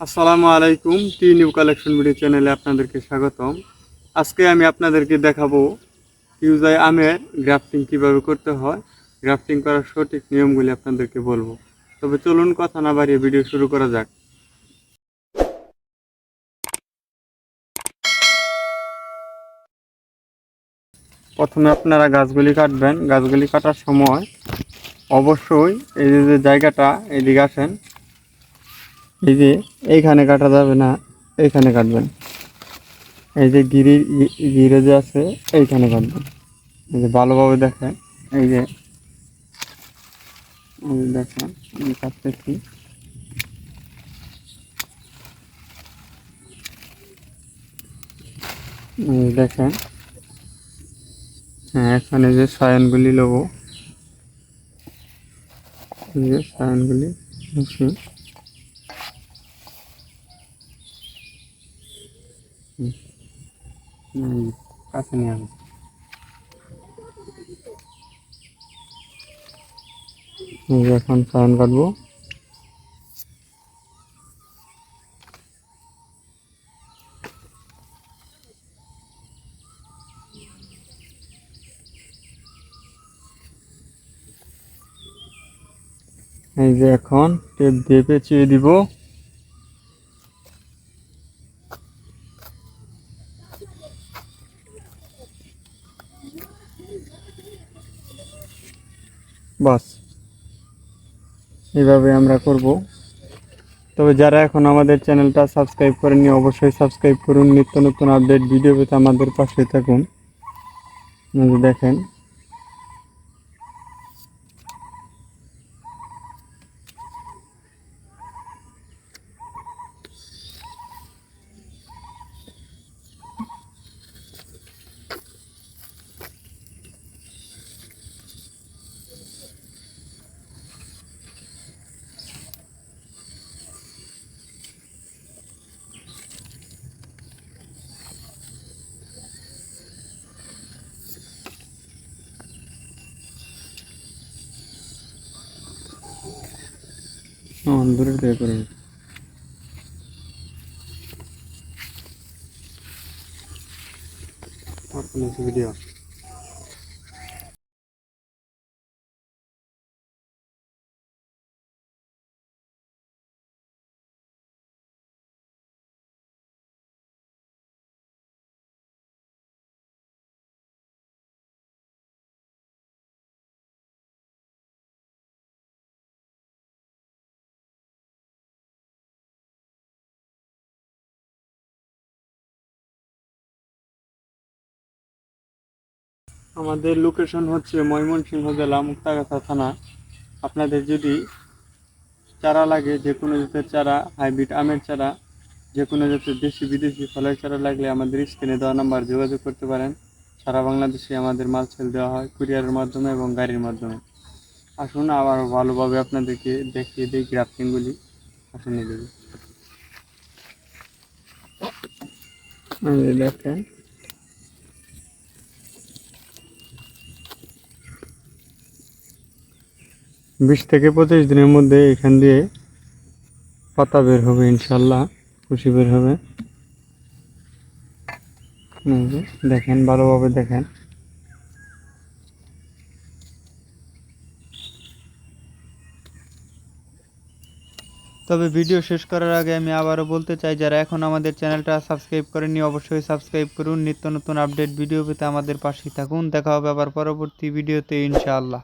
আসসালামু আলাইকুম। টি new collection video চ্যানেলে আপনাদেরকে স্বাগতম। আজকে আমি আপনাদেরকে দেখাবো কিউজাই আমের গ্রাফটিং কিভাবে করতে হয়। গ্রাফটিং করার সঠিক নিয়মগুলি আপনাদেরকে বলবো। তবে চলুন কথা না বাড়িয়ে ভিডিও শুরু করা যাক। প্রথমে আপনারা গাছগুলি কাটবেন। গাছগুলি কাটার সময় অবশ্যই এই যে জায়গাটা এইদিকে আসেন, এই যে এইখানে কাটা যাবে না, এইখানে কাটবেন। এই যে গিরে যে আছে এইখানে কাটবেন। এই যে ভালোভাবে দেখেন, এই যে দেখেন আমি কাটতেছি। দেখেন, হ্যাঁ, এখানে যে সায়নগুলি নেবো, এই যে সায়নগুলি নিচ্ছি। কাছে নিয়ে আসবো। এখন সায়ন কাটবো। এই যে এখন টেপ দিয়ে পেঁচিয়ে দিব। বাস, এইভাবে আমরা করব। তবে যারা এখন আমাদের চ্যানেলটা সাবস্ক্রাইব করেননি অবশ্যই সাবস্ক্রাইব করুন। নিত্য নতুন আপডেট ভিডিও পেতে আমাদের পাশে থাকুন। দেখেন, দূরে দিয়ে করুন। ভিডিও আমাদের লোকেশন হচ্ছে ময়মনসিংহ জেলা, মুক্তাগাছা থানা। আপনাদের যদি চারা লাগে, যে কোনো জাতের চারা, হাইব্রিড আমের চারা, যে কোনো জাতের দেশি বিদেশি ফলের চারা লাগলে আমাদের স্ক্রিনে দেওয়া নাম্বার যোগাযোগ করতে পারেন। সারা বাংলাদেশে আমাদের মাল সেল দেওয়া হয় কুরিয়ারের মাধ্যমে এবং গাড়ির মাধ্যমে। আসুন আবার ভালোভাবে আপনাদেরকে দেখিয়ে দিই গ্রাফটিংগুলি। আসুন দেখি। দেখেন, 20 থেকে 25 দিনের মধ্যে এখান দিয়ে পাতা বের হবে, ইনশাল্লাহ খুশি বের হবে। দেখেন, ভালোভাবে দেখেন। তবে ভিডিও শেষ করার আগে আমি আবারও বলতে চাই, যারা এখন আমাদের চ্যানেলটা সাবস্ক্রাইব করেননি অবশ্যই সাবস্ক্রাইব করুন। নিত্য নতুন আপডেট ভিডিও পেতে আমাদের পাশেই থাকুন। দেখা হবে আবার পরবর্তী ভিডিওতে ইনশাআল্লাহ।